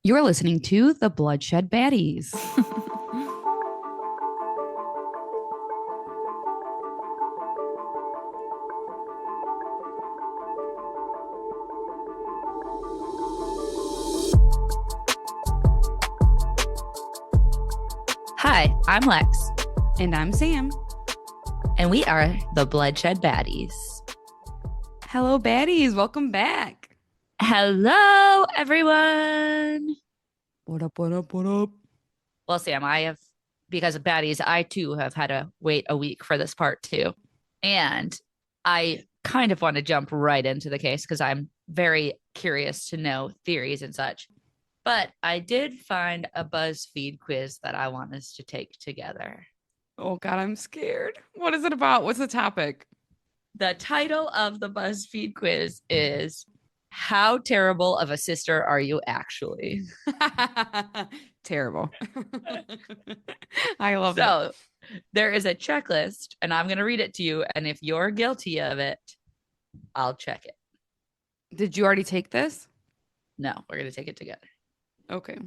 You're listening to the Bloodshed Baddies. Hi, I'm Lex, And I'm Sam. and we are the Bloodshed Baddies. Hello, baddies. Welcome back. Hello, everyone. What up, what up, what up? Well, Sam, because of Baddies, I too have had to wait a week for this part too. And I kind of want to jump right into the case because I'm very curious to know theories and such. But I did find a BuzzFeed quiz that I want us to take together. Oh, God, I'm scared. What is it about? What's the topic? The title of the BuzzFeed quiz is How Terrible of a Sister Are You Actually? Terrible. I love it. So there is a checklist, and I'm going to read it to you. And if you're guilty of it, I'll check it. Did you already take this? No, we're going to take it together. Okay.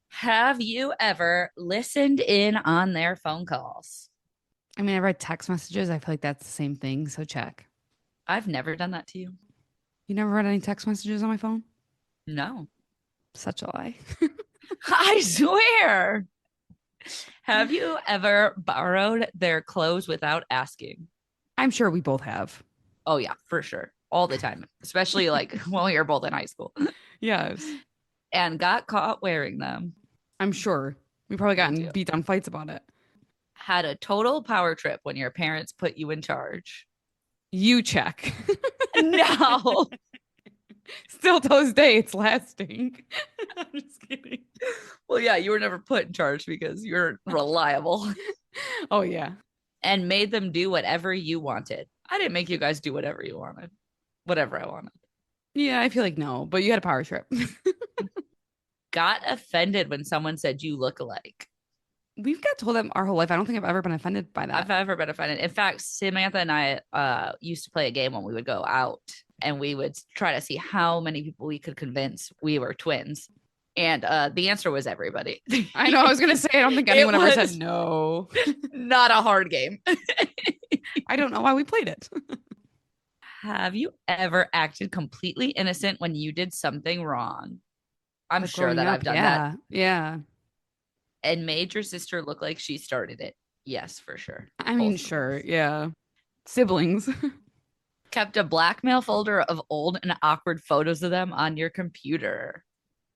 Have you ever listened in on their phone calls? I mean, I read text messages. I feel like that's the same thing. So check. I've never done that to you. You never read any text messages on my phone? No. Such a lie. I swear. Have you ever borrowed their clothes without asking? I'm sure we both have. Oh, yeah, for sure. All the time, especially like when we were both in high school Yes. and got caught wearing them. I'm sure. We probably got too. in beat down fights about it. Had a total power trip when your parents put you in charge. You check. No. Still to this day, it's lasting. I'm just kidding. Well, yeah, you were never put in charge because you're reliable Oh, yeah. and made them do whatever you wanted. I didn't make you guys do whatever you wanted, whatever I wanted. Yeah, I feel like no, but you had a power trip. Got offended when someone said you look alike. We've got told them our whole life. I don't think I've ever been offended by that. I've ever been offended. In fact, Samantha and I used to play a game when we would go out and we would try to see how many people we could convince we were twins. And the answer was everybody. I know. I was going to say, I don't think anyone ever said no. Not a hard game. I don't know why we played it. Have you ever acted completely innocent when you did something wrong? I'm Like sure growing that up, I've done yeah. that. Yeah. And made your sister look like she started it. Yes, for sure. I mean, Both of sure. us. Yeah. Siblings. Kept a blackmail folder of old and awkward photos of them on your computer.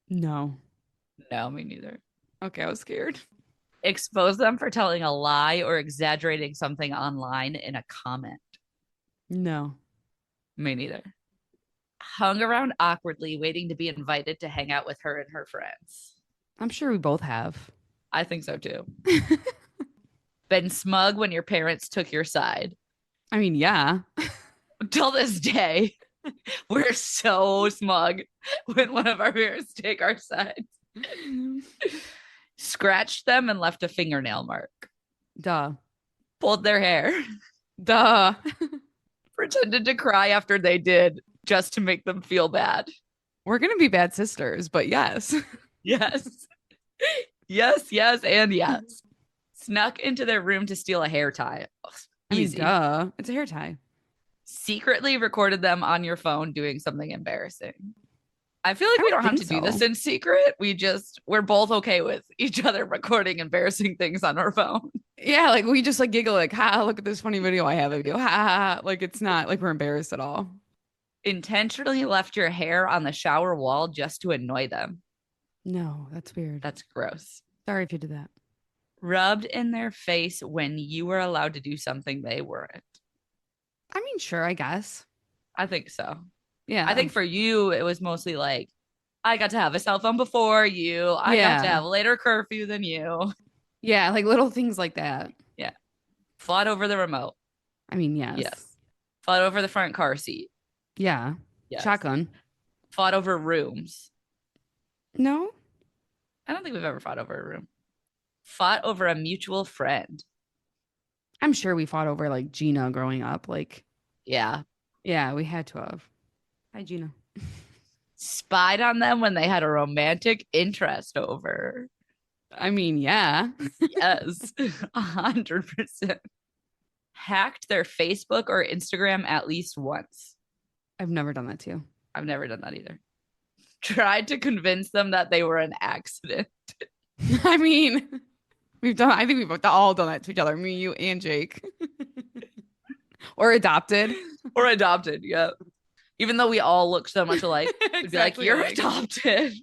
No. No, me neither. Okay, I was scared. Expose them for telling a lie or exaggerating something online in a comment. No. Me neither. Hung around awkwardly, waiting to be invited to hang out with her and her friends. I'm sure we both have. I think so too. Been smug when your parents took your side. I mean, yeah. Till this day, we're so smug when one of our parents take our side. Scratched them and left a fingernail mark. Duh. Pulled their hair. Duh. Pretended to cry after they did just to make them feel bad. We're going to be bad sisters, but yes. Yes. Yes, yes, and yes. Snuck into their room to steal a hair tie. Easy. I mean, duh. It's a hair tie. Secretly recorded them on your phone doing something embarrassing. I feel like we don't have to do this in secret. We're both okay with each other recording embarrassing things on our phone. Yeah, like we just like giggle, like, ha, look at this funny video I have of you. Ha, ha, ha. Like it's not like we're embarrassed at all. Intentionally left your hair on the shower wall just to annoy them. No, that's weird. That's gross. Sorry if you did that. Rubbed in their face when you were allowed to do something they weren't. I mean, sure, I guess. I think so. Yeah. I think for you, it was mostly like, I got to have a cell phone before you. I got to have a later curfew than you. Yeah, like little things like that. Yeah. Fought over the remote. I mean, yes. Yes. Fought over the front car seat. Yeah. Yes. Shotgun. Fought over rooms. No. I don't think we've ever fought over a room. Fought over a mutual friend. I'm sure we fought over like Gina growing up. Like, yeah. Yeah, we had to have. Hi, Gina. spied on them when they had a romantic interest over. I mean, yeah. Yes, 100%. Hacked their Facebook or Instagram at least once. I've never done that too. I've never done that either. Tried to convince them that they were an accident. I mean, I think we've all done that to each other, me, you, and Jake. Or adopted. Or adopted, yeah. Even though we all look so much alike, we'd be like, Exactly you're alike. adopted.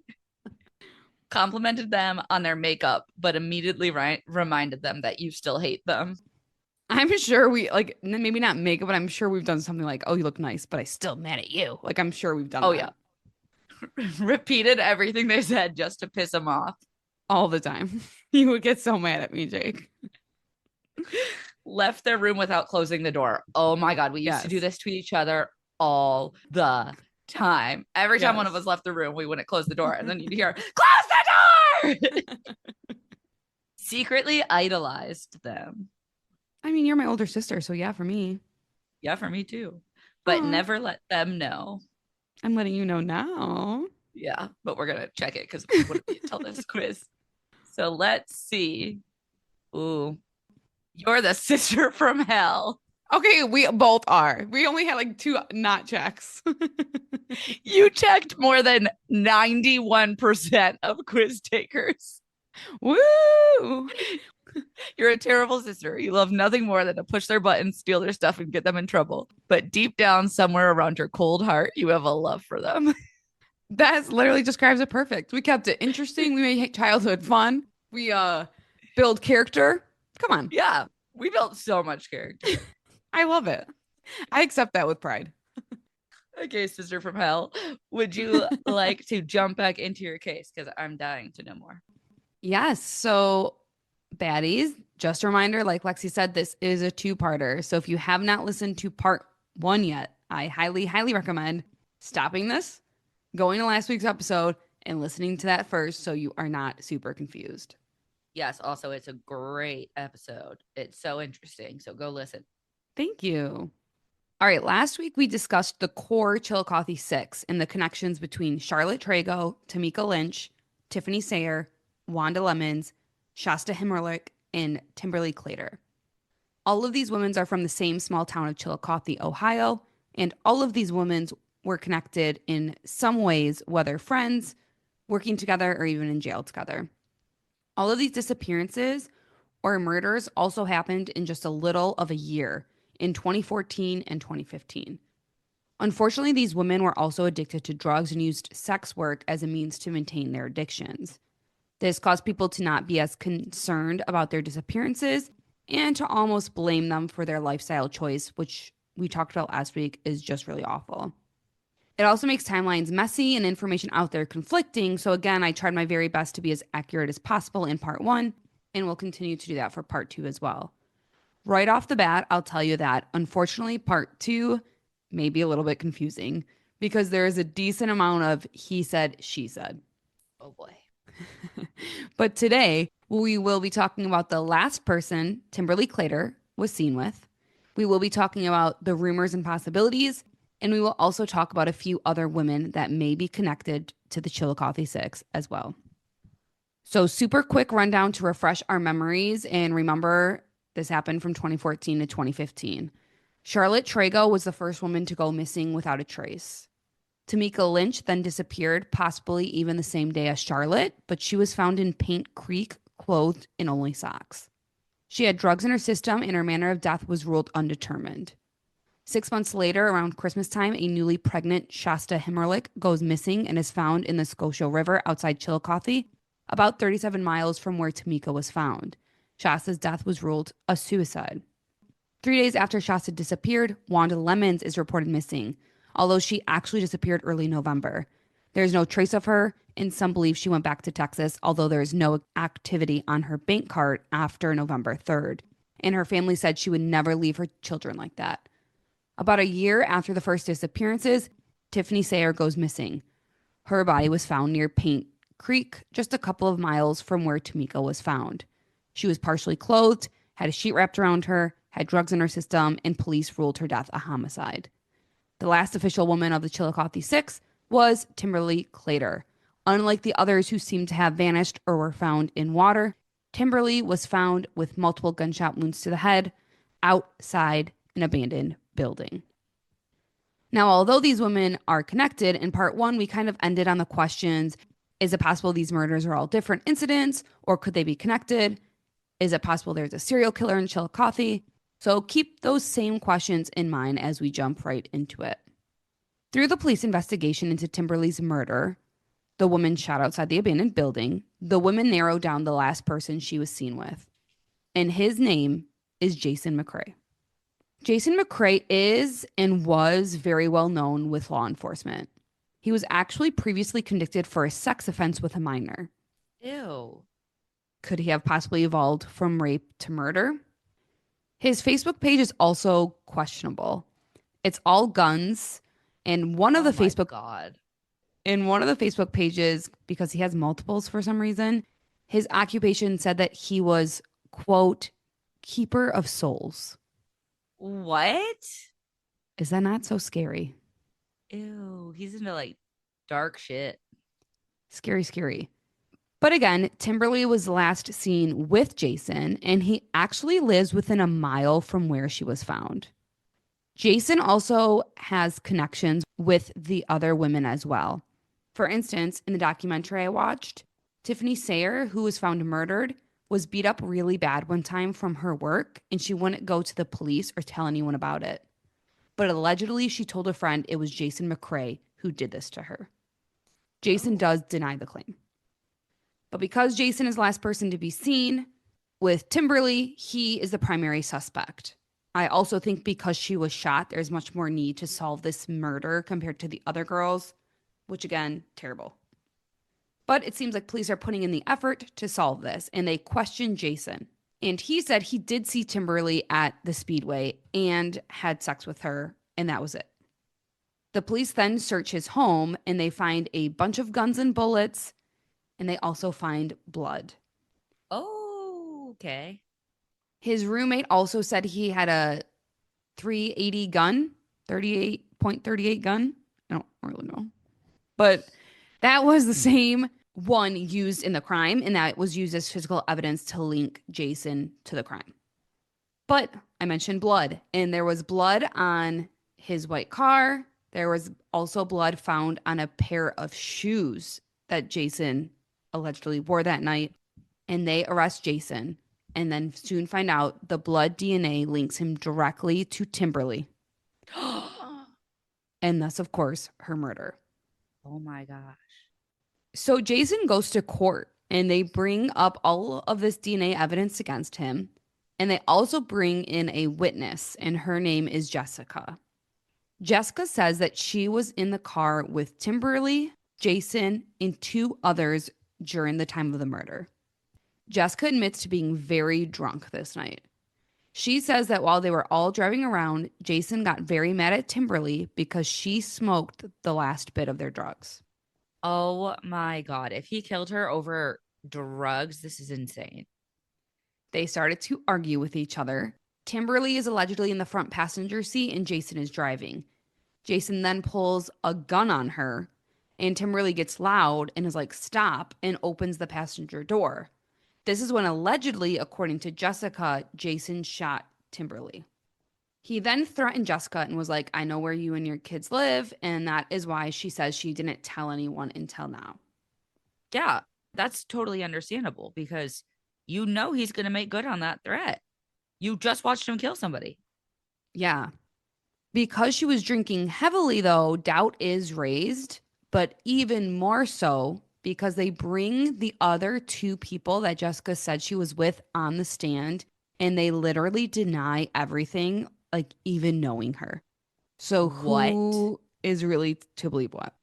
Complimented them on their makeup, but immediately reminded them that you still hate them. I'm sure we like maybe not makeup, but I'm sure we've done something like, "Oh, you look nice, but I still mad at you." Like I'm sure we've done Oh, that yeah. Repeated everything they said just to piss them off. all the time. You would get so mad at me, Jake. Left their room without closing the door. Oh my God. We used to do Yes. this to each other all the time. Every time one of Yes. us left the room, we wouldn't close the door. And then you'd hear, close the door. Secretly idolized them. I mean, you're my older sister, so yeah, for me. Yeah, for me too. But Aw. never let them know. I'm letting you know now. Yeah, but we're gonna check it because we wouldn't be until this quiz. So let's see. Ooh, you're the sister from hell. Okay, we both are. We only had like two not checks. You checked more than 91% of quiz takers. Woo! You're a terrible sister. You love nothing more than to push their buttons, steal their stuff, and get them in trouble. But deep down, somewhere around your cold heart, you have a love for them. That literally describes it perfect. We kept it interesting. We made childhood fun. We build character. Come on. Yeah, we built so much character. I love it. I accept that with pride. Okay, sister from hell. Would you like to jump back into your case? Because I'm dying to know more. Yes. So, baddies, just a reminder, like Lexi said, this is a two-parter. So, if you have not listened to part one yet, I highly, highly recommend stopping this, going to last week's episode, and listening to that first so you are not super confused. Yes, also, it's a great episode. It's so interesting. So go listen. Thank you. All right, last week we discussed the core Chillicothe Six and the connections between Charlotte Trago, Tamika Lynch, Tiffany Sayer, Wanda Lemons, Shasta Himmerlich, and Timberly Clater. All of these women are from the same small town of Chillicothe, Ohio, and all of these women were connected in some ways, whether friends, working together, or even in jail together. All of these disappearances or murders also happened in just a little of a year, in 2014 and 2015. Unfortunately, these women were also addicted to drugs and used sex work as a means to maintain their addictions. This caused people to not be as concerned about their disappearances and to almost blame them for their lifestyle choice, which we talked about last week is just really awful. It also makes timelines messy and information out there conflicting. So again, I tried my very best to be as accurate as possible in part one, and will continue to do that for part two as well. Right off the bat, I'll tell you that unfortunately, part two may be a little bit confusing because there is a decent amount of he said, she said. Oh boy. But today, we will be talking about the last person Timberly Clater was seen with. We will be talking about the rumors and possibilities, and we will also talk about a few other women that may be connected to the Chillicothe Six as well. So, super quick rundown to refresh our memories and remember this happened from 2014 to 2015. Charlotte Trago was the first woman to go missing without a trace. Tamika Lynch then disappeared, possibly even the same day as Charlotte, but she was found in Paint Creek, clothed in only socks. She had drugs in her system, and her manner of death was ruled undetermined. 6 months later, around Christmas time, a newly pregnant Shasta Himmerlich goes missing and is found in the Scotia River outside Chillicothe, about 37 miles from where Tamika was found. Shasta's death was ruled a suicide. 3 days after Shasta disappeared, Wanda Lemons is reported missing, although she actually disappeared early November. There is no trace of her, and some believe she went back to Texas, although there is no activity on her bank card after November 3rd. And her family said she would never leave her children like that. About a year after the first disappearances, Tiffany Sayer goes missing. Her body was found near Paint Creek, just a couple of miles from where Tamika was found. She was partially clothed, had a sheet wrapped around her, had drugs in her system, and police ruled her death a homicide. The last official woman of the Chillicothe Six was Timberly Clater. Unlike the others who seemed to have vanished or were found in water, Timberly was found with multiple gunshot wounds to the head outside an abandoned building. Now, although these women are connected, in part one, we kind of ended on the questions: is it possible these murders are all different incidents, or could they be connected? Is it possible there's a serial killer in Chillicothe? So keep those same questions in mind as we jump right into it. Through the police investigation into Timberly's murder, the woman shot outside the abandoned building, the women narrowed down the last person she was seen with. And his name is Jason McCrae. Jason McCrae is and was very well known with law enforcement. He was actually previously convicted for a sex offense with a minor. Ew. Could he have possibly evolved from rape to murder? His Facebook page is also questionable. It's all guns, and one of Oh the my Facebook God. in one of the Facebook pages, because he has multiples for some reason, his occupation said that he was, quote, keeper of souls. What? Is that not so scary? Ew. He's into like dark shit. Scary, scary. But again, Timberly was last seen with Jason, and he actually lives within a mile from where she was found. Jason also has connections with the other women as well. For instance, in the documentary I watched, Tiffany Sayer, who was found murdered, was beat up really bad one time from her work, and she wouldn't go to the police or tell anyone about it. But allegedly, she told a friend it was Jason McCrae who did this to her. Jason Oh. does deny the claim. But because Jason is the last person to be seen with Timberly, he is the primary suspect. I also think because she was shot, there's much more need to solve this murder compared to the other girls, which again, terrible. But it seems like police are putting in the effort to solve this, and they question Jason. And he said he did see Timberly at the Speedway and had sex with her, and that was it. The police then search his home and they find a bunch of guns and bullets, and they also find blood. Oh, okay. His roommate also said he had a 380 gun, 38.38 gun. I don't really know. But that was the same one used in the crime, and that was used as physical evidence to link Jason to the crime. But I mentioned blood, and there was blood on his white car. There was also blood found on a pair of shoes that Jason allegedly wore that night. And they arrest Jason and then soon find out the blood DNA links him directly to Timberly, Oh and thus, of course, her murder. my gosh. So Jason goes to court and they bring up all of this DNA evidence against him. And they also bring in a witness, and her name is Jessica. Jessica says that she was in the car with Timberly, Jason, and two others during the time of the murder. Jessica admits to being very drunk this night. She says that while they were all driving around, Jason got very mad at Timberly because she smoked the last bit of their drugs. Oh my God. If he killed her over drugs, this is insane. They started to argue with each other. Timberly is allegedly in the front passenger seat and Jason is driving. Jason then pulls a gun on her, and Timberly gets loud and is like, stop, and opens the passenger door. This is when allegedly, according to Jessica, Jason shot Timberly. He then threatened Jessica and was like, I know where you and your kids live. And that is why she says she didn't tell anyone until now. Yeah, that's totally understandable because you know he's going to make good on that threat. You just watched him kill somebody. Yeah. Because she was drinking heavily, though, doubt is raised, but even more so because they bring the other two people that Jessica said she was with on the stand and they literally deny everything, like even knowing her. So What? who is really to believe what?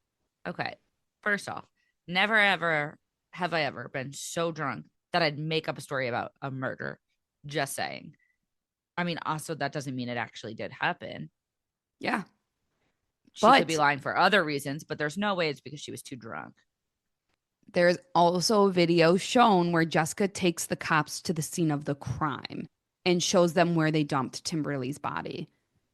Okay. First off, never ever have I ever been so drunk that I'd make up a story about a murder. Just saying. I mean, also, that doesn't mean it actually did happen. Yeah. She could be But lying for other reasons, but there's no way it's because she was too drunk. there's also a video shown where Jessica takes the cops to the scene of the crime and shows them where they dumped Timberly's body.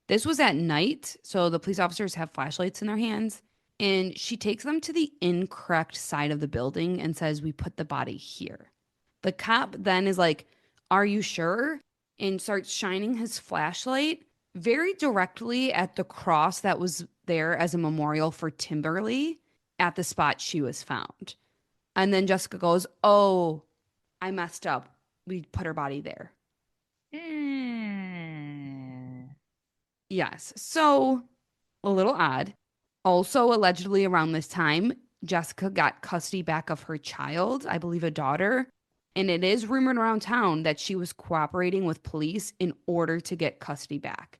This was at night, so the police officers have flashlights in their hands. And she takes them to the incorrect side of the building and says, "We put the body here." The cop then is like, "Are you sure?" And starts shining his flashlight very directly at the cross that was there as a memorial for Timberly at the spot she was found. And then Jessica goes, "Oh, I messed up. We put her body there." Hmm. Yes. So a little odd. Also, allegedly around this time, Jessica got custody back of her child, I believe a daughter. And it is rumored around town that she was cooperating with police in order to get custody back.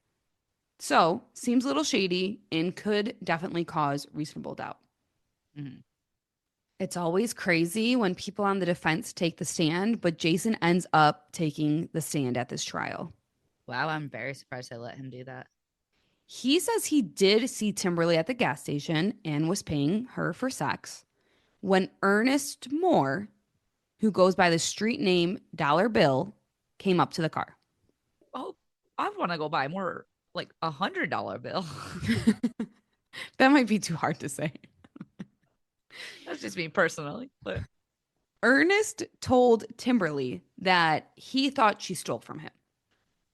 So, seems a little shady and could definitely cause reasonable doubt. Mhm. It's always crazy when people on the defense take the stand, but Jason ends up taking the stand at this trial. Wow, I'm very surprised I let him do that. He says he did see Timberly at the gas station and was paying her for sex when Ernest Moore, who goes by the street name Dollar Bill, came up to the car. Oh, I want to go buy more like $100 bill. That might be too hard to say. That's just me personally, but Ernest told Timberly that he thought she stole from him.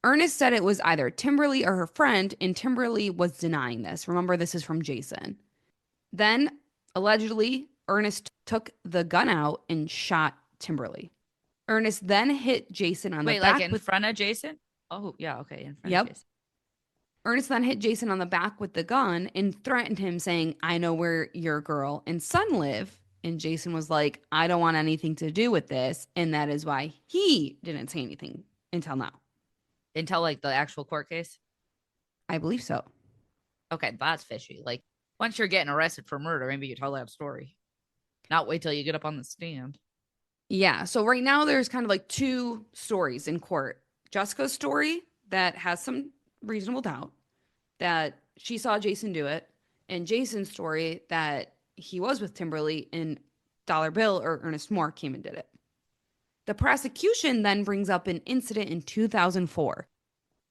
Ernest said it was either Timberly or her friend, and Timberly was denying this. Remember, this is from Jason. Then, allegedly, Ernest took the gun out and shot Timberly. Ernest then hit Jason on the wait, like back in with, front of Jason? Oh, yeah, okay, in front of yep. Jason. Ernest then hit Jason on the back with the gun and threatened him, saying, "I know where your girl and son live." And Jason was like, "I don't want anything to do with this." And that is why he didn't say anything until now. Until like the actual court case. I believe so. Okay, that's fishy. Like once you're getting arrested for murder, maybe you tell that story. Not wait till you get up on the stand. Yeah. So right now there's kind of like two stories in court. Jessica's story that has some reasonable doubt that she saw Jason do it, and Jason's story that he was with Timberly and Dollar Bill or Ernest Moore came and did it. The prosecution then brings up an incident in 2004.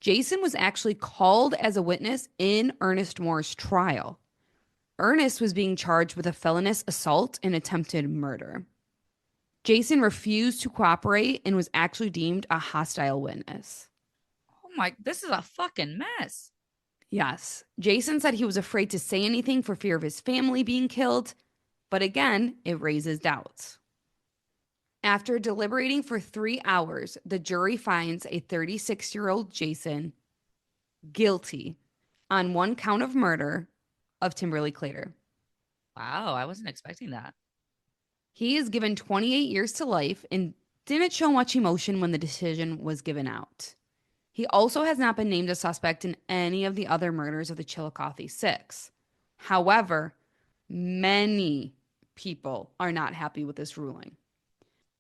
Jason was actually called as a witness in Ernest Moore's trial. Ernest was being charged with a felonious assault and attempted murder. Jason refused to cooperate and was actually deemed a hostile witness. Oh my, this is a fucking mess. Yes, Jason said he was afraid to say anything for fear of his family being killed, but again, it raises doubts. After deliberating for 3 hours, the jury finds a 36-year-old Jason guilty on one count of murder of Timberly Clater. Wow, I wasn't expecting that. He is given 28 years to life and didn't show much emotion when the decision was given out. He also has not been named a suspect in any of the other murders of the Chillicothe Six. However, many people are not happy with this ruling.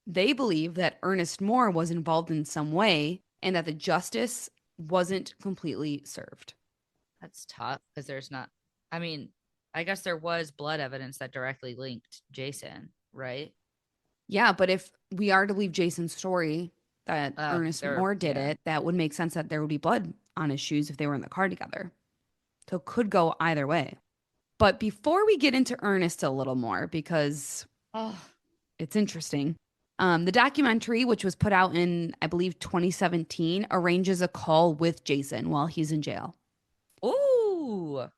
They believe that Ernest Moore was involved in some way and that the justice wasn't completely served. That's tough because there's not, I mean, I guess there was blood evidence that directly linked Jason, right? Yeah, but if we are to believe Jason's story that Ernest There, Moore did yeah. it, that would make sense that there would be blood on his shoes if they were in the car together. So it could go either way. But before we get into Ernest a little more, because Oh, it's interesting, the documentary, which was put out in, I believe, 2017, arranges a call with Jason while he's in jail. ooh,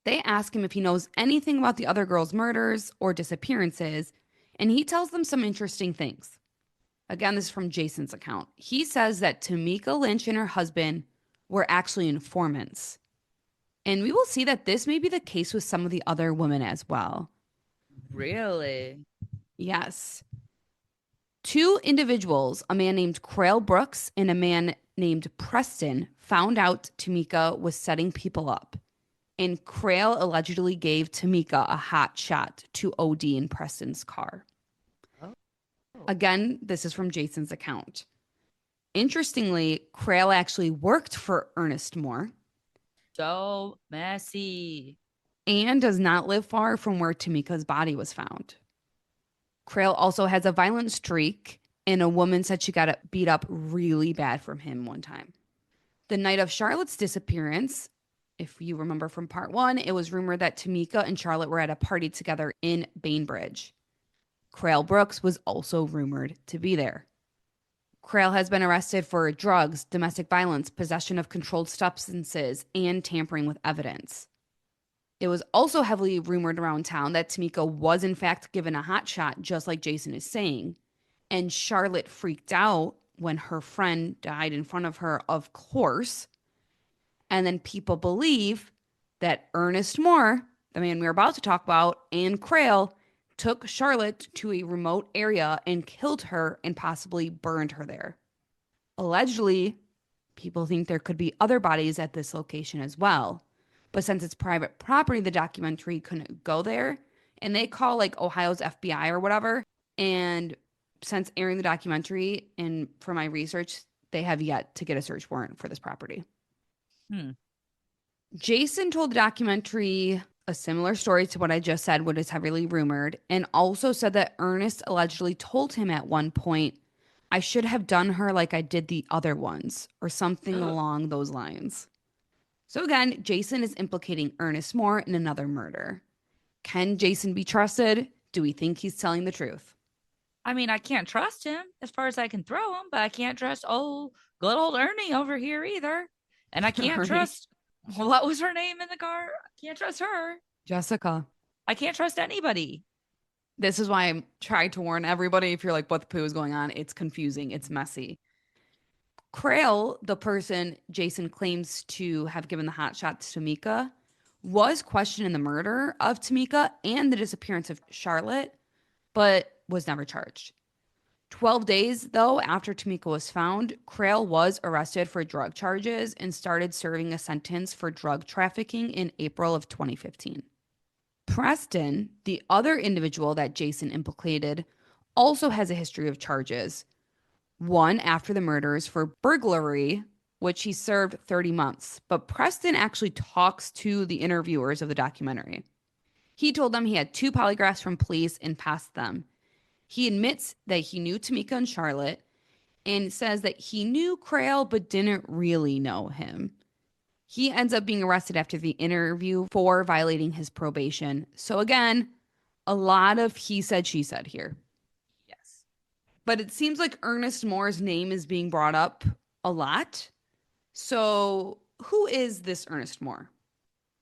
They ask him if he knows anything about the other girls' murders or disappearances, and he tells them some interesting things. Again, this is from Jason's account. He says that Tamika Lynch and her husband were actually informants. And we will see that this may be the case with some of the other women as well. really? Yes. Two individuals, a man named Crail Brooks and a man named Preston, found out Tamika was setting people up. And Crail allegedly gave Tamika a hot shot to OD in Preston's car. Oh, Again, this is from Jason's account. Interestingly, Crail actually worked for Ernest Moore so messy. and does not live far from where Tamika's body was found. Crail also has a violent streak, and a woman said she got beat up really bad from him one time. The night of Charlotte's disappearance, If you remember from part one, it was rumored that Tamika and Charlotte were at a party together in Bainbridge. Crail Brooks was also rumored to be there. Crail has been arrested for drugs, domestic violence, possession of controlled substances, and tampering with evidence. It was also heavily rumored around town that Tamika was, in fact, given a hot shot, just like Jason is saying. And Charlotte freaked out when her friend died in front of her, of course. And then people believe that Ernest Moore, the man we are about to talk about, and Crail took Charlotte to a remote area and killed her and possibly burned her there. Allegedly, people think there could be other bodies at this location as well. But since it's private property, the documentary couldn't go there. And they call like Ohio's FBI or whatever. And since airing the documentary and for my research, they have yet to get a search warrant for this property. Hmm. Jason told the documentary a similar story to what I just said, what is heavily rumored, and also said that Ernest allegedly told him at one point, I should have done her like I did the other ones, or something along those lines. So again, Jason is implicating Ernest Moore in another murder. Can Jason be trusted? Do we think he's telling the truth? I mean, I can't trust him as far as I can throw him, but I can't trust good old Ernie over here either. And I can't Ernie. trust what was her name in the car? I can't trust her. Jessica. I can't trust anybody. This is why I'm trying to warn everybody if you're like, what the poo is going on? It's confusing. It's messy. Crail, the person Jason claims to have given the hot shot to Tamika, was questioned in the murder of Tamika and the disappearance of Charlotte, but was never charged. 12 days, though, after Tamika was found, Crail was arrested for drug charges and started serving a sentence for drug trafficking in April of 2015. Preston, the other individual that Jason implicated, also has a history of charges. One after the murders for burglary, which he served 30 months. But Preston actually talks to the interviewers of the documentary. He told them he had 2 polygraphs from police and passed them. He admits that he knew Tamika and Charlotte and says that he knew Crail but didn't really know him. He ends up being arrested after the interview for violating his probation. So again, a lot of he said, she said here. Yes. But it seems like Ernest Moore's name is being brought up a lot. So who is this Ernest Moore?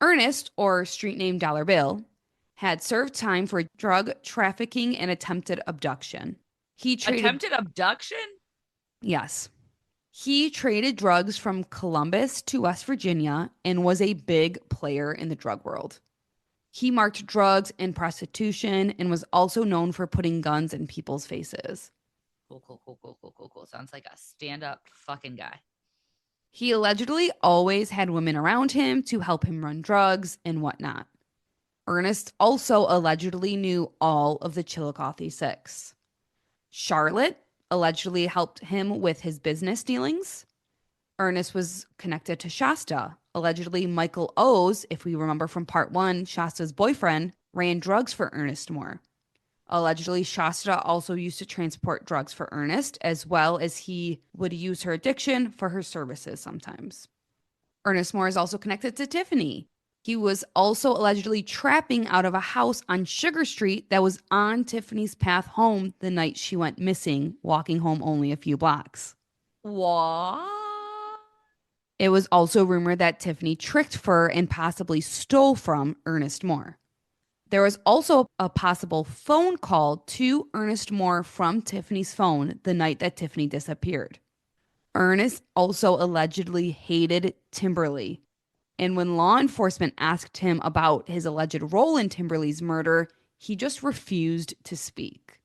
Ernest, or street name Dollar Bill, had served time for drug trafficking and attempted abduction. He traded Attempted abduction? Yes. He traded drugs from Columbus to West Virginia and was a big player in the drug world. He marked drugs and prostitution and was also known for putting guns in people's faces. Cool. Sounds like a stand-up fucking guy. He allegedly always had women around him to help him run drugs and whatnot. Ernest also allegedly knew all of the Chillicothe Six. Charlotte allegedly helped him with his business dealings. Ernest was connected to Shasta. Allegedly, Michael O's, if we remember from part one, Shasta's boyfriend, ran drugs for Ernest Moore. Allegedly, Shasta also used to transport drugs for Ernest, as well as he would use her addiction for her services sometimes. Ernest Moore is also connected to Tiffany. He was also allegedly trapping out of a house on Sugar Street that was on Tiffany's path home the night she went missing, walking home only a few blocks. What? It was also rumored that Tiffany tricked Fur and possibly stole from Ernest Moore. There was also a possible phone call to Ernest Moore from Tiffany's phone the night that Tiffany disappeared. Ernest also allegedly hated Timberly. And when law enforcement asked him about his alleged role in Timberly's murder, he just refused to speak.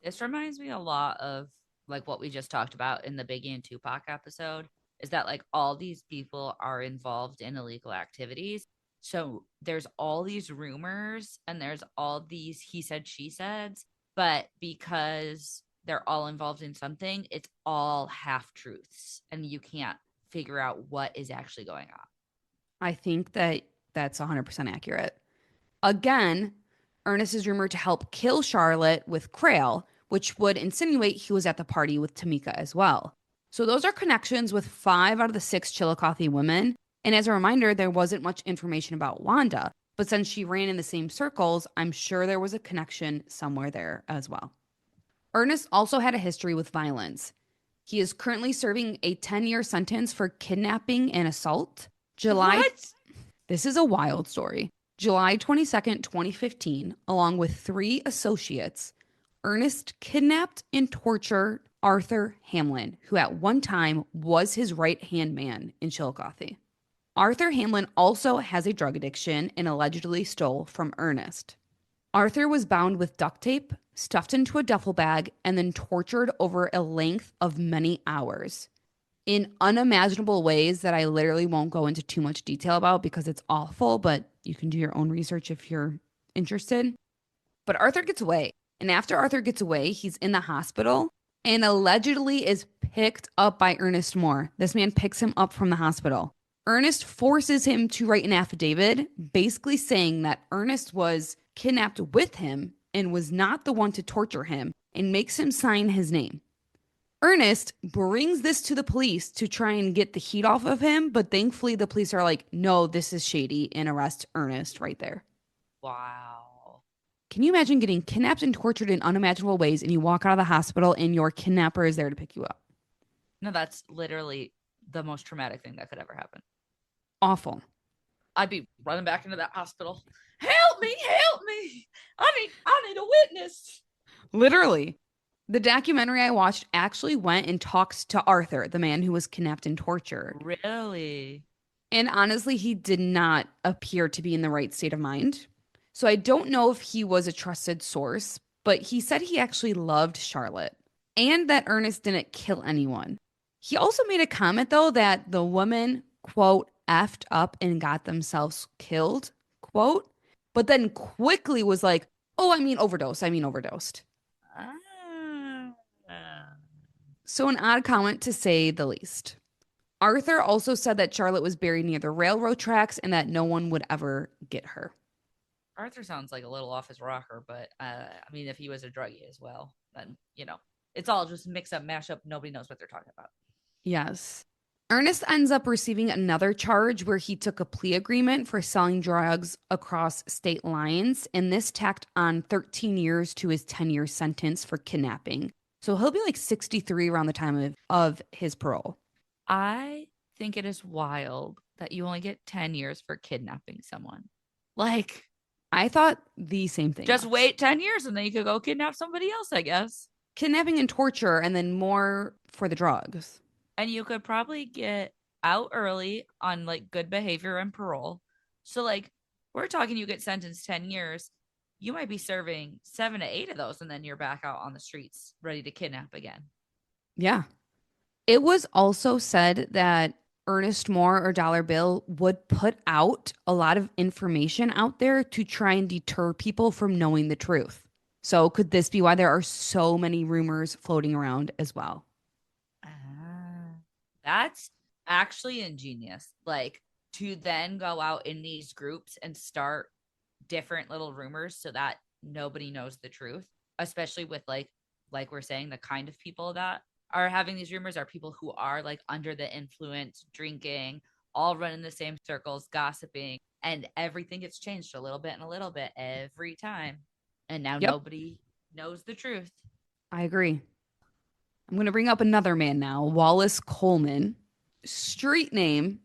This reminds me a lot of like what we just talked about in the Biggie and Tupac episode, is that like all these people are involved in illegal activities. So there's all these rumors and there's all these he said, she said, but because they're all involved in something, it's all half truths and you can't figure out what is actually going on. I think that that's 100% accurate. Again, Ernest is rumored to help kill Charlotte with Crail, which would insinuate he was at the party with Tamika as well. So those are connections with 5 out of the 6 Chillicothe women. And as a reminder, there wasn't much information about Wanda, but since she ran in the same circles, I'm sure there was a connection somewhere there as well. Ernest also had a history with violence. He is currently serving a 10-year sentence for kidnapping and assault. July, What? this is a wild story. July 22nd, 2015, along with three associates, Ernest kidnapped and tortured Arthur Hamlin, who at one time was his right hand man in Chillicothe. Arthur Hamlin also has a drug addiction and allegedly stole from Ernest. Arthur was bound with duct tape, stuffed into a duffel bag, and then tortured over a length of many hours in unimaginable ways that I literally won't go into too much detail about because it's awful, but you can do your own research if you're interested. But Arthur gets away. And after Arthur gets away, he's in the hospital and allegedly is picked up by Ernest Moore. This man picks him up from the hospital. Ernest forces him to write an affidavit, basically saying that Ernest was kidnapped with him and was not the one to torture him, and makes him sign his name. Ernest brings this to the police to try and get the heat off of him, but thankfully the police are like, no, this is shady, and arrest Ernest right there. Wow. Can you imagine getting kidnapped and tortured in unimaginable ways, and you walk out of the hospital and your kidnapper is there to pick you up? No, that's literally the most traumatic thing that could ever happen. Awful. I'd be running back into that hospital. Help me, help me. I need a witness. Literally. The documentary I watched actually went and talks to Arthur, the man who was kidnapped and tortured. Really? And honestly, he did not appear to be in the right state of mind. So I don't know if he was a trusted source, but he said he actually loved Charlotte and that Ernest didn't kill anyone. He also made a comment, though, that the woman, quote, effed up and got themselves killed, quote, but then quickly was like, oh, overdose. Overdosed. Ah. So an odd comment to say the least. Arthur also said that Charlotte was buried near the railroad tracks and that no one would ever get her. Arthur sounds like a little off his rocker, but if he was a druggie as well, then, it's all just mix up, mash up. Nobody knows what they're talking about. Yes. Ernest ends up receiving another charge where he took a plea agreement for selling drugs across state lines, and this tacked on 13 years to his 10-year sentence for kidnapping. So he'll be like 63 around the time of his parole. I think it is wild that you only get 10 years for kidnapping someone. Like, I thought the same thing. just wait 10 years and then you could go kidnap somebody else, I guess. Kidnapping and torture, and then more for the drugs. And you could probably get out early on like good behavior and parole. So, like, we're talking you get sentenced 10 years. You might be serving 7 to 8 of those, and then you're back out on the streets ready to kidnap again. Yeah. It was also said that Ernest Moore or Dollar Bill would put out a lot of information out there to try and deter people from knowing the truth. So could this be why there are so many rumors floating around as well? That's actually ingenious. Like, to then go out in these groups and start different little rumors so that nobody knows the truth, especially with like we're saying, the kind of people that are having these rumors are people who are like under the influence, drinking, all running the same circles, gossiping, and everything gets changed a little bit and a little bit every time. And now nobody knows the truth. I agree. I'm going to bring up another man now, Wallace Coleman. Street name,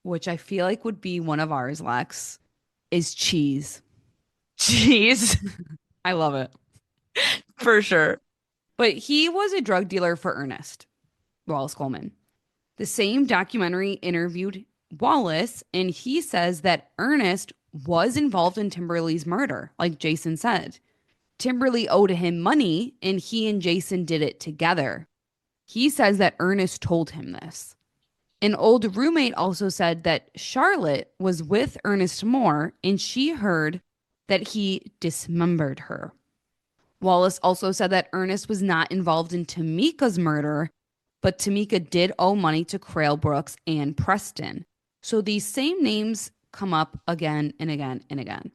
which I feel like would be one of ours, Lex, is Cheese. Cheese. I love it. For sure. But he was a drug dealer for Ernest, Wallace Coleman. The same documentary interviewed Wallace, and he says that Ernest was involved in Timberly's murder, like Jason said. Timberly owed him money, and he and Jason did it together. He says that Ernest told him this. An old roommate also said that Charlotte was with Ernest Moore, and she heard that he dismembered her. Wallace also said that Ernest was not involved in Tamika's murder, but Tamika did owe money to Crail Brooks and Preston. So these same names come up again and again and again.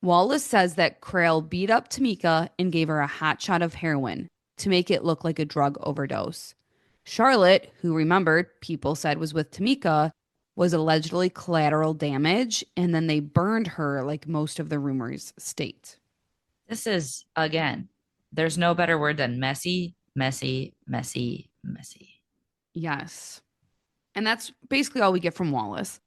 Wallace says that Crail beat up Tamika and gave her a hot shot of heroin to make it look like a drug overdose. Charlotte, who remembered people said was with Tamika, was allegedly collateral damage, and then they burned her like most of the rumors state. This is, again, there's no better word than messy, messy, messy, messy. Yes. And that's basically all we get from Wallace.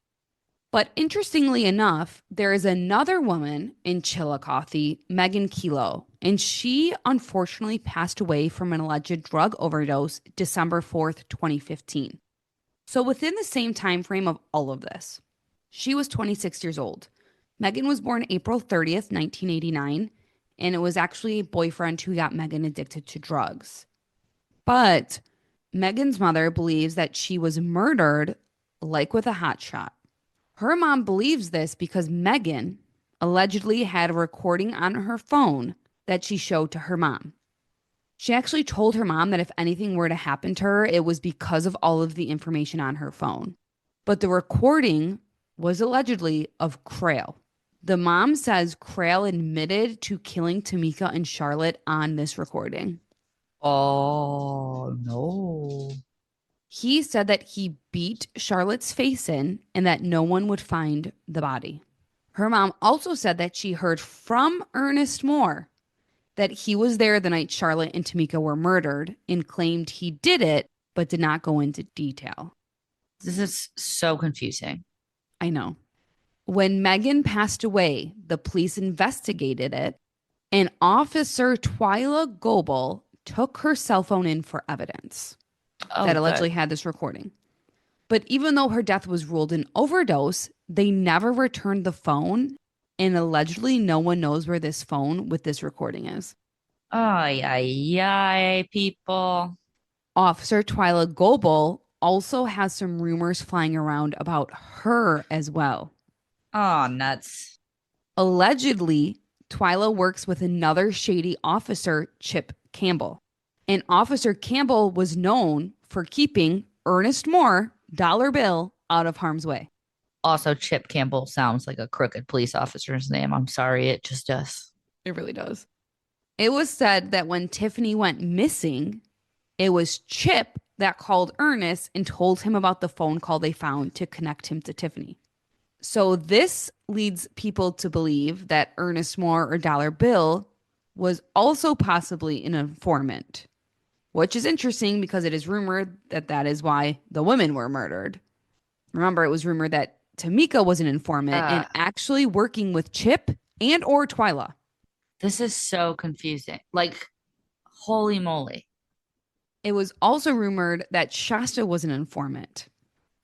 But interestingly enough, there is another woman in Chillicothe, Megan Kilo, and she unfortunately passed away from an alleged drug overdose December 4th, 2015. So within the same time frame of all of this, she was 26 years old. Megan was born April 30th, 1989, and it was actually a boyfriend who got Megan addicted to drugs. But Megan's mother believes that she was murdered like with a hot shot. Her mom believes this because Megan allegedly had a recording on her phone that she showed to her mom. She actually told her mom that if anything were to happen to her, it was because of all of the information on her phone. But the recording was allegedly of Crail. The mom says Crail admitted to killing Tamika and Charlotte on this recording. Oh, no. He said that he beat Charlotte's face in and that no one would find the body. Her mom also said that she heard from Ernest Moore that he was there the night Charlotte and Tamika were murdered and claimed he did it, but did not go into detail. This is so confusing. I know. When Megan passed away, the police investigated it, and Officer Twyla Goebel took her cell phone in for evidence Oh, that good. allegedly had this recording. But even though her death was ruled an overdose, they never returned the phone. And allegedly, no one knows where this phone with this recording is. Ay, ay, ay, people. Officer Twyla Goebel also has some rumors flying around about her as well. Oh, nuts. Allegedly, Twyla works with another shady officer, Chip Campbell. And Officer Campbell was known for keeping Ernest Moore, dollar bill, out of harm's way. Also, Chip Campbell sounds like a crooked police officer's name. I'm sorry, it just does. It really does. It was said that when Tiffany went missing, it was Chip that called Ernest and told him about the phone call they found to connect him to Tiffany. So this leads people to believe that Ernest Moore or Dollar Bill was also possibly an informant, which is interesting because it is rumored that that is why the women were murdered. Remember, it was rumored that Tamika was an informant and Uh, actually working with Chip and or Twyla. this is so confusing. Like, holy moly. It was also rumored that Shasta was an informant.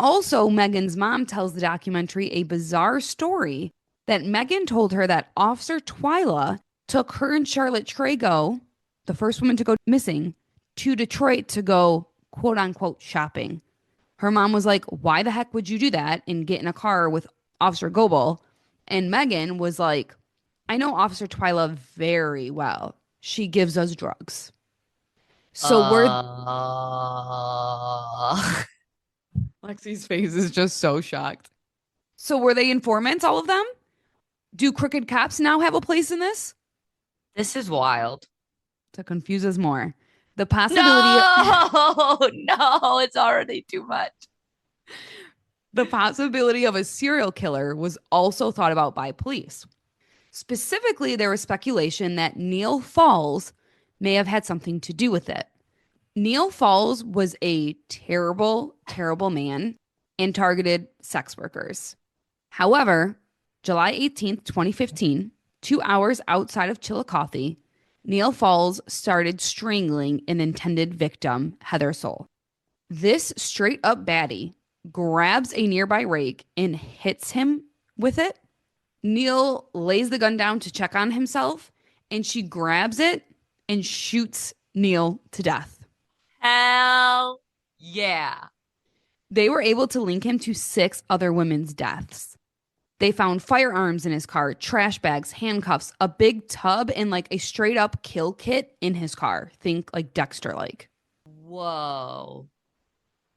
Also, Megan's mom tells the documentary a bizarre story that Megan told her that Officer Twyla took her and Charlotte Trago, the first woman to go missing, to Detroit to go quote unquote shopping. Her mom was like, "Why the heck would you do that and get in a car with Officer Goebel?" And Megan was like, "I know Officer Twyla very well. She gives us drugs." So we're Uh, Lexi's face is just so shocked. So were they informants, all of them? Do crooked cops now have a place in this? this is wild. To confuse us more. The possibility No, no, it's already too much. the possibility of a serial killer was also thought about by police. Specifically, there was speculation that Neil Falls may have had something to do with it. Neil Falls was a terrible, terrible man and targeted sex workers. However, July 18th, 2015, 2 hours outside of Chillicothe, Neil Falls started strangling an intended victim, Heather Soul. This straight up baddie grabs a nearby rake and hits him with it. Neil lays the gun down to check on himself, and she grabs it and shoots Neil to death. Hell yeah. They were able to link him to 6 other women's deaths. They found firearms in his car, trash bags, handcuffs, a big tub, and like a straight up kill kit in his car. Think like Dexter like. Whoa.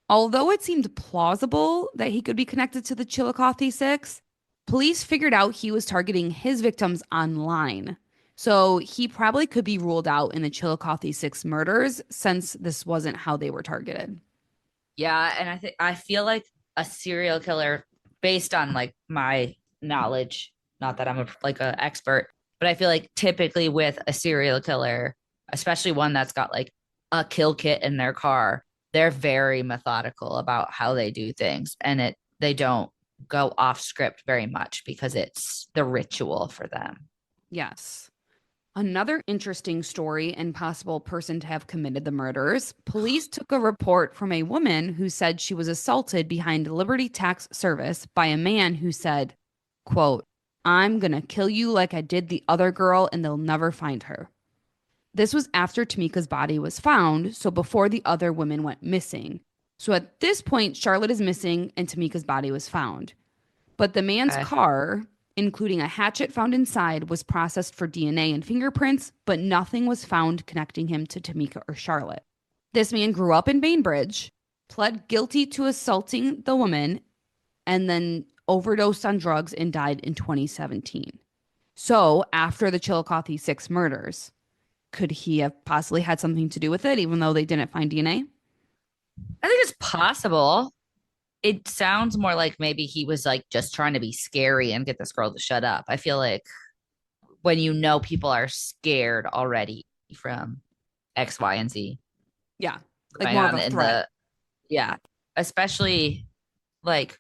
Although it seemed plausible that he could be connected to the Chillicothe Six, police figured out he was targeting his victims online. So he probably could be ruled out in the Chillicothe Six murders since this wasn't how they were targeted. Yeah, and I feel like a serial killer based on like my knowledge, not that I'm like an expert, but I feel like typically with a serial killer, especially one that's got like a kill kit in their car, they're very methodical about how they do things, and they don't go off script very much because it's the ritual for them. Yes. Another interesting story and possible person to have committed the murders. Police took a report from a woman who said she was assaulted behind Liberty Tax Service by a man who said, quote, "I'm gonna kill you like I did the other girl and they'll never find her." This was after Tamika's body was found, so before the other women went missing. So at this point, Charlotte is missing and Tamika's body was found. But the man's Okay. car, including a hatchet found inside, was processed for DNA and fingerprints, but nothing was found connecting him to Tamika or Charlotte. This man grew up in Bainbridge, pled guilty to assaulting the woman, and then overdosed on drugs and died in 2017. So, after the Chillicothe Six murders, could he have possibly had something to do with it, even though they didn't find DNA? I think it's possible. It sounds more like maybe he was like just trying to be scary and get this girl to shut up. I feel like when you know people are scared already from X, Y, and Z Yeah, like going more of on a in threat. the, yeah, especially like,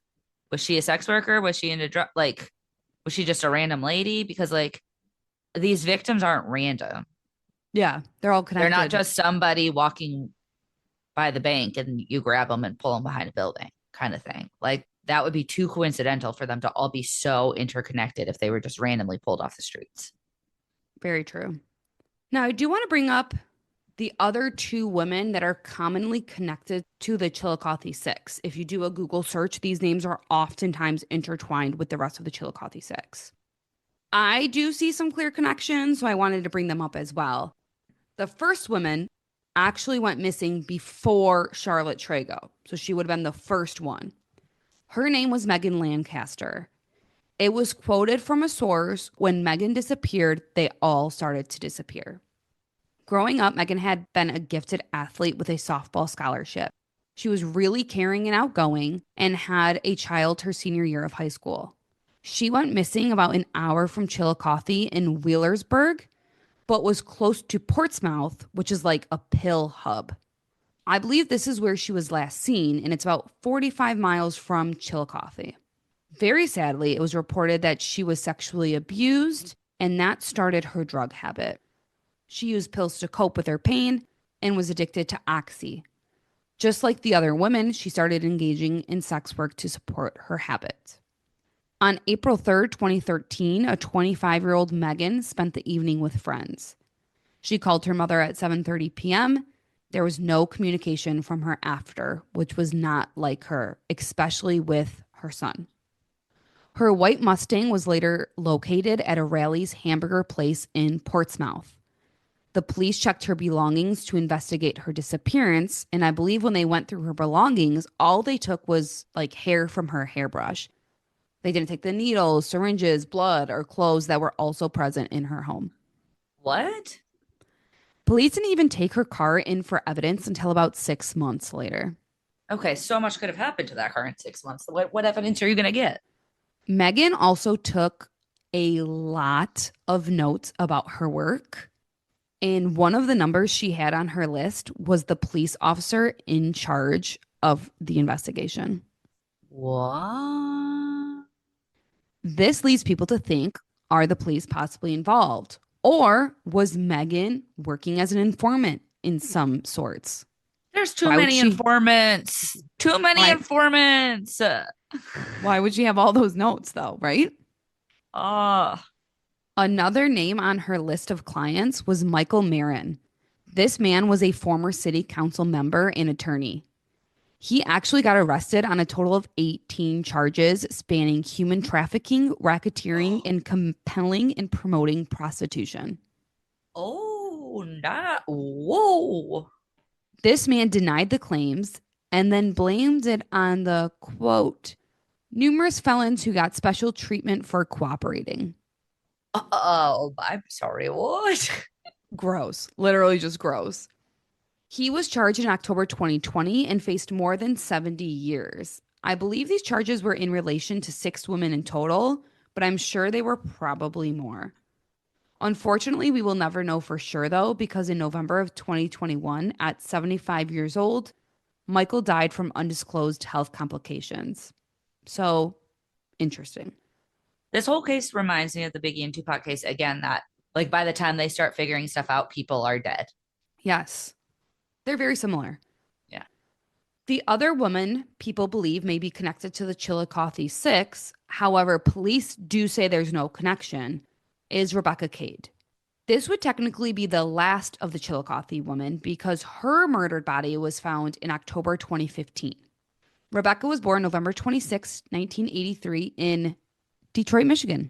was she a sex worker? Was she into drug? Like, was she just a random lady? Because like these victims aren't random. Yeah, they're all They're not connected. just somebody walking by the bank and you grab them and pull them behind a building kind of thing. Like that would be too coincidental for them to all be so interconnected if they were just randomly pulled off the streets. Very true. Now, I do want to bring up the other two women that are commonly connected to the Chillicothe Six. If you do a Google search, these names are oftentimes intertwined with the rest of the Chillicothe Six. I do see some clear connections, so I wanted to bring them up as well. The first woman actually went missing before Charlotte Trago, so she would have been the first one. Her name was Megan Lancaster. It was quoted from a source: when Megan disappeared, they all started to disappear. Growing up, Megan had been a gifted athlete with a softball scholarship. She was really caring and outgoing and had a child her senior year of high school. She went missing about an hour from Chillicothe in Wheelersburg, but was close to Portsmouth, which is like a pill hub. I believe this is where she was last seen, and it's about 45 miles from Chillicothe. Very sadly, it was reported that she was sexually abused, and that started her drug habit. She used pills to cope with her pain and was addicted to Oxy. Just like the other women, she started engaging in sex work to support her habit. On April 3rd, 2013, a 25-year-old Megan spent the evening with friends. She called her mother at 7:30 p.m. There was no communication from her after, which was not like her, especially with her son. Her white Mustang was later located at a Rally's hamburger place in Portsmouth. The police checked her belongings to investigate her disappearance, and I believe when they went through her belongings, all they took was like hair from her hairbrush. They didn't take the needles, syringes, blood, or clothes that were also present in her home. What? Police didn't even take her car in for evidence until about 6 months later. Okay, so much could have happened to that car in 6 months. What evidence are you going to get? Megan also took a lot of notes about her work. And one of the numbers she had on her list was the police officer in charge of the investigation. What? This leads people to think, are the police possibly involved? Or was Megan working as an informant in some sorts? There's too Why would many she informants. Too many why informants. why would she have all those notes though, right? Oh, Another name on her list of clients was Michael Marin. This man was a former city council member and attorney. He actually got arrested on a total of 18 charges spanning human trafficking, racketeering, and compelling and promoting prostitution. oh, not. Whoa. This man denied the claims and then blamed it on the quote, numerous felons who got special treatment for cooperating. Oh, I'm sorry. What? Gross. Literally just gross. He was charged in October 2020 and faced more than 70 years. I believe these charges were in relation to 6 women in total, but I'm sure they were probably more. Unfortunately, we will never know for sure though, because in November of 2021, at 75 years old, Michael died from undisclosed health complications. So interesting. This whole case reminds me of the Biggie and Tupac case again, that like by the time they start figuring stuff out, people are dead. Yes, they're very similar. Yeah. The other woman people believe may be connected to the Chillicothe Six, however, police do say there's no connection, is Rebecca Cade. This would technically be the last of the Chillicothe women because her murdered body was found in October 2015. Rebecca was born November 26, 1983, in Detroit, Michigan.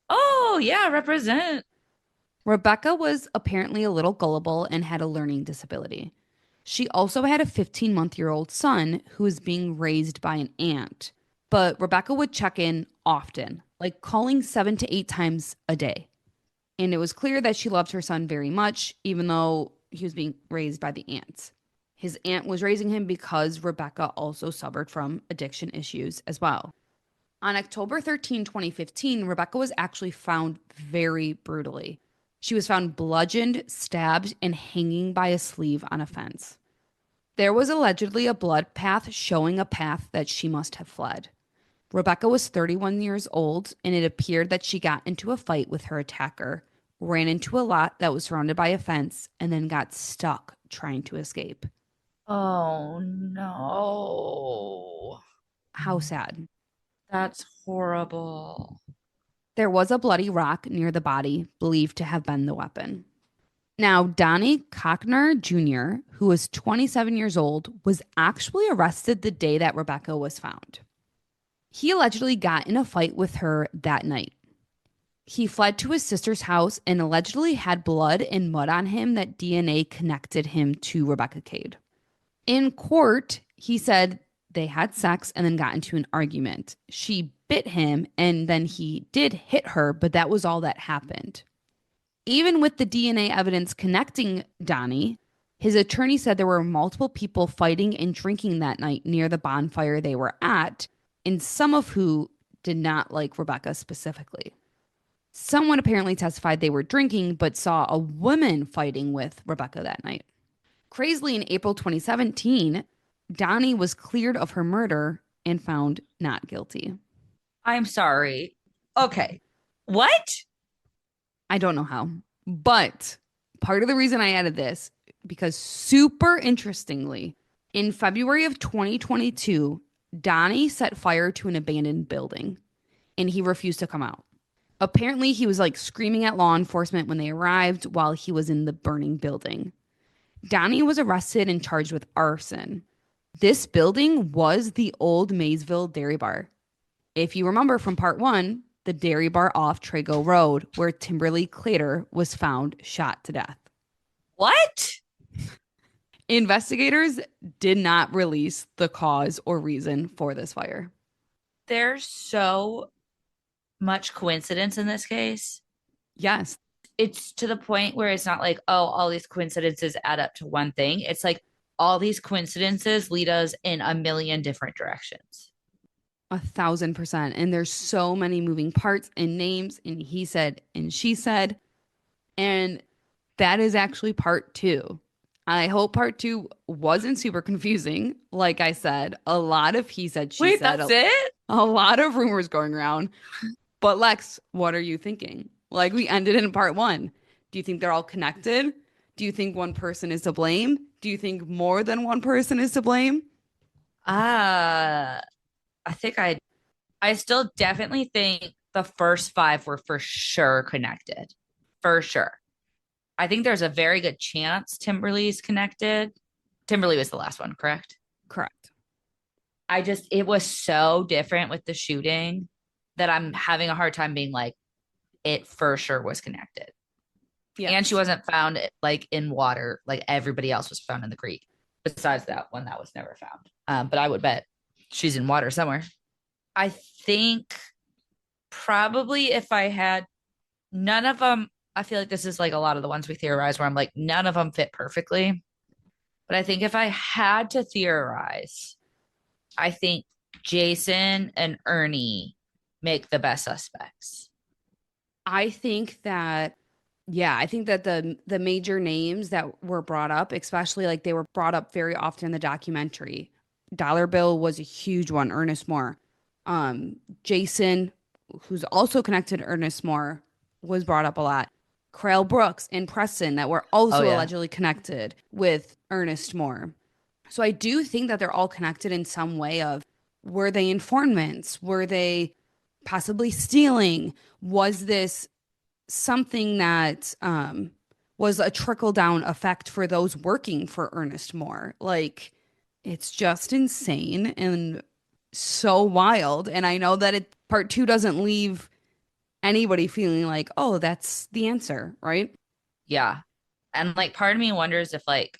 Oh, yeah, represent. Rebecca was apparently a little gullible and had a learning disability. She also had a 15-month-old son who was being raised by an aunt. But Rebecca would check in often, like calling 7 to 8 times a day. And it was clear that she loved her son very much, even though he was being raised by the aunts. His aunt was raising him because Rebecca also suffered from addiction issues as well. On October 13, 2015, Rebecca was actually found very brutally. She was found bludgeoned, stabbed, and hanging by a sleeve on a fence. There was allegedly a blood path showing a path that she must have fled. Rebecca was 31 years old, and it appeared that she got into a fight with her attacker, ran into a lot that was surrounded by a fence, and then got stuck trying to escape. Oh no. How sad. That's horrible. There was a bloody rock near the body, believed to have been the weapon. Now, Donnie Cockner Jr., who was 27 years old, was actually arrested the day that Rebecca was found. He allegedly got in a fight with her that night. He fled to his sister's house and allegedly had blood and mud on him that DNA connected him to Rebecca Cade. In court, he said they had sex and then got into an argument. She bit him and then he did hit her, but that was all that happened. Even with the DNA evidence connecting Donnie, his attorney said there were multiple people fighting and drinking that night near the bonfire they were at, and some of who did not like Rebecca specifically. Someone apparently testified they were drinking but saw a woman fighting with Rebecca that night. Crazily, in April 2017, Donnie was cleared of her murder and found not guilty. I'm sorry. Okay. What? I don't know how, but part of the reason I added this, because super interestingly, in February of 2022, Donnie set fire to an abandoned building and he refused to come out. Apparently, he was like screaming at law enforcement when they arrived while he was in the burning building. Donnie was arrested and charged with arson. This building was the old Maysville Dairy Bar. If you remember from part one, the dairy bar off Trago Road, where Timberly Clater was found shot to death. What? Investigators did not release the cause or reason for this fire. There's so much coincidence in this case. Yes. It's to the point where it's not like, oh, all these coincidences add up to one thing. It's like all these coincidences lead us in a million different directions. 1,000%. And there's so many moving parts and names and he said and she said. And that is actually part two. I hope part two wasn't super confusing. Like I said, a lot of he said, she Wait, said. that's it? A lot of rumors going around. But Lex, what are you thinking? Like we ended in part one. Do you think they're all connected? Do you think one person is to blame? Do you think more than one person is to blame? I think I still definitely think the first five were for sure connected. For sure. I think there's a very good chance Timberly's connected. Timberly was the last one, correct? Correct. It was so different with the shooting that I'm having a hard time being like, it for sure was connected. Yes. And she wasn't found like in water, like everybody else was found in the creek, besides that one that was never found. But I would bet she's in water somewhere. I think probably if I had none of them, I feel like this is like a lot of the ones we theorize where I'm like, none of them fit perfectly. But I think if I had to theorize, I think Jason and Ernie make the best suspects. I think that yeah, I think that the major names that were brought up, especially like they were brought up very often in the documentary. Dollar Bill was a huge one, Ernest Moore. Jason, who's also connected to Ernest Moore, was brought up a lot. Crail Brooks and Preston that were Oh, also yeah. allegedly connected with Ernest Moore. So I do think that they're all connected in some way of were they informants? Were they possibly stealing? Was this something that was a trickle down effect for those working for Ernest Moore? Like, it's just insane and so wild. And I know that part two doesn't leave anybody feeling like, oh, that's the answer, right? Yeah. And like part of me wonders if like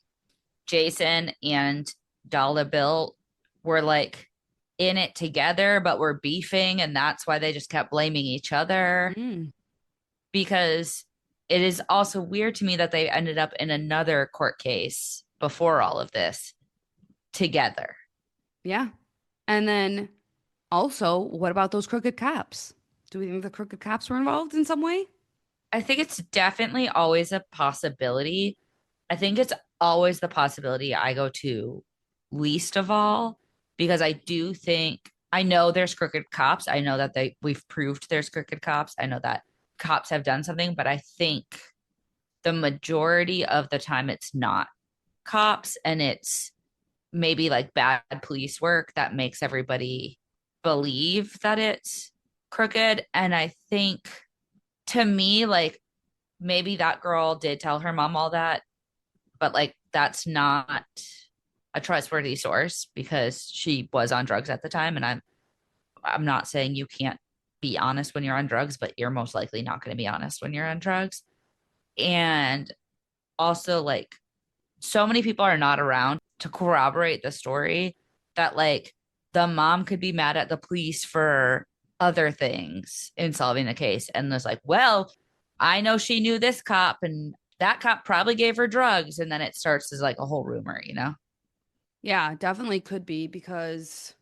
Jason and Dollar Bill were like in it together, but were beefing, and that's why they just kept blaming each other. Mm, Because it is also weird to me that they ended up in another court case before all of this together. yeah. And then also, what about those crooked cops? Do we think the crooked cops were involved in some way? I think it's definitely always a possibility. I think it's always the possibility I go to least of all, because I do think I know there's crooked cops. I know that we've proved there's crooked cops. I know that cops have done something, but I think the majority of the time it's not cops, and it's maybe like bad police work that makes everybody believe that it's crooked. And I think to me, like maybe that girl did tell her mom all that, but like that's not a trustworthy source because she was on drugs at the time. And I'm not saying you can't be honest when you're on drugs, but you're most likely not going to be honest when you're on drugs. And also, like, so many people are not around to corroborate the story that like the mom could be mad at the police for other things in solving the case, and was like, well, I know she knew this cop and that cop probably gave her drugs, and then it starts as like a whole rumor. Yeah, definitely could be because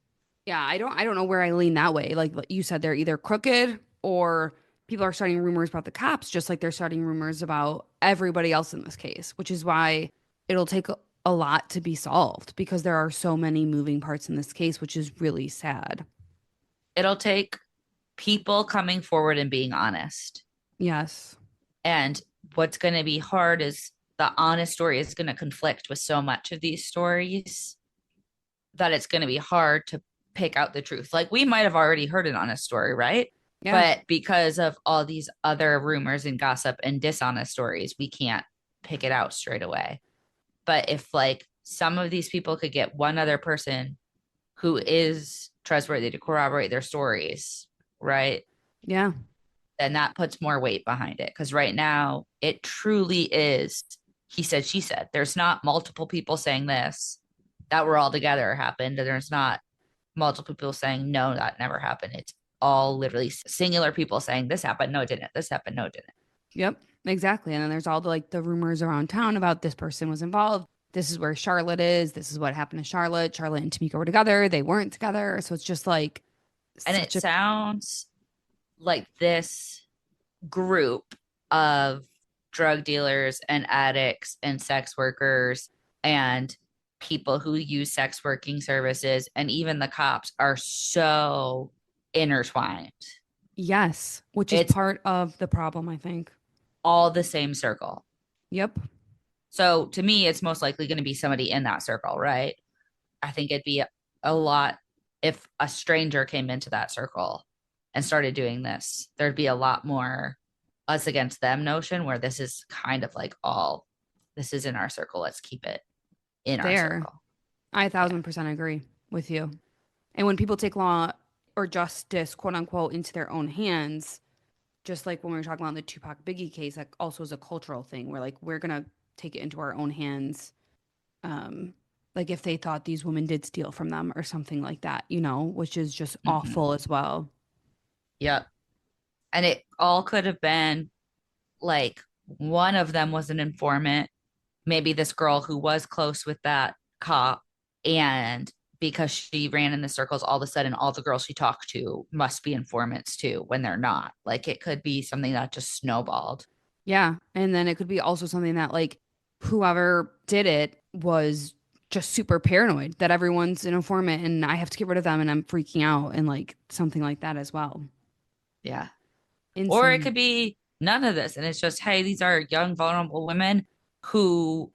yeah, I don't know where I lean that way. Like you said, they're either crooked or people are starting rumors about the cops, just like they're starting rumors about everybody else in this case, which is why it'll take a lot to be solved because there are so many moving parts in this case, which is really sad. It'll take people coming forward and being honest. Yes. And what's going to be hard is the honest story is going to conflict with so much of these stories that it's going to be hard to pick out the truth. Like we might have already heard an honest story, right? Yeah. But because of all these other rumors and gossip and dishonest stories, we can't pick it out straight away. But if like some of these people could get one other person who is trustworthy to corroborate their stories, right? Yeah. Then that puts more weight behind it. Because right now, it truly is he said, she said. There's not multiple people saying this that were all together happened. And there's not multiple people saying, no, that never happened. It's all literally singular people saying, this happened. No, it didn't. This happened. No, it didn't. Yep. Exactly. And then there's all the like the rumors around town about this person was involved. This is where Charlotte is. This is what happened to Charlotte. Charlotte and Tamika were together. They weren't together. So it's just like And it such a sounds like this group of drug dealers and addicts and sex workers and people who use sex working services and even the cops are so intertwined. yes, which is It's part of the problem, I think. all the same circle. Yep. So to me, it's most likely going to be somebody in that circle, right? I think it'd be a lot if a stranger came into that circle and started doing this. There'd be a lot more us against them notion where this is kind of like all this is in our circle. Let's keep it in our There. circle. I Yeah. 1000% agree with you. And when people take law or justice, quote unquote, into their own hands, just like when we were talking about the Tupac Biggie case, that also is a cultural thing where like we're gonna take it into our own hands. Um, like if they thought these women did steal from them or something like that, which is just Mm-hmm. awful as well. Yep. And it all could have been like one of them was an informant, maybe this girl who was close with that cop, and because she ran in the circles, all of a sudden all the girls she talked to must be informants too when they're not. Like it could be something that just snowballed. Yeah. And then it could be also something that like whoever did it was just super paranoid that everyone's an informant and I have to get rid of them and I'm freaking out and like something like that as well. Yeah. Or it Insane. could be none of this. And it's just, hey, these are young, vulnerable women who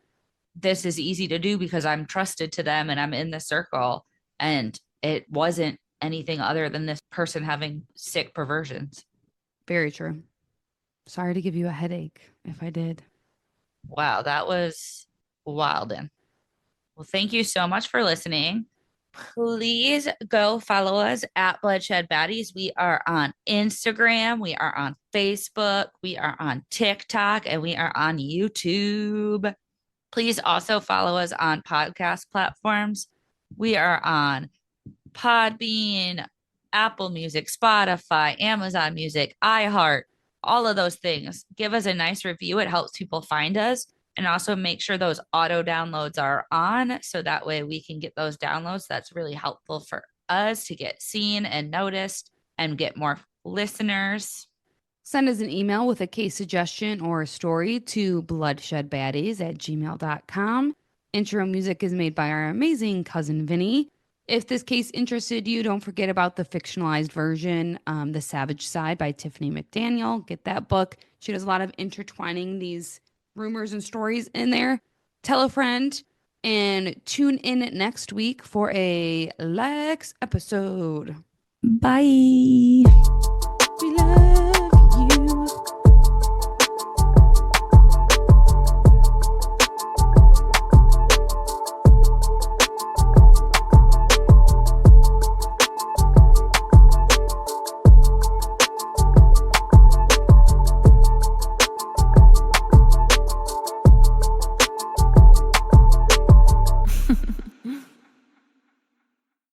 this is easy to do because I'm trusted to them and I'm in the circle. And it wasn't anything other than this person having sick perversions. Very true. Sorry to give you a headache if I did. Wow, that was wild. Well, thank you so much for listening. Please go follow us at Bloodshed Baddies. We are on Instagram, we are on Facebook, we are on TikTok, and we are on YouTube. Please also follow us on podcast platforms. We are on Podbean, Apple Music, Spotify, Amazon Music, iHeart, all of those things. Give us a nice review. It helps people find us. And also make sure those auto downloads are on so that way we can get those downloads. That's really helpful for us to get seen and noticed and get more listeners. Send us an email with a case suggestion or a story to bloodshedbaddies@gmail.com. Intro music is made by our amazing cousin Vinny. If this case interested you, don't forget about the fictionalized version, The Savage Side by Tiffany McDaniel. Get that book. She does a lot of intertwining these rumors and stories in there. Tell a friend and tune in next week for a Lex episode. Bye.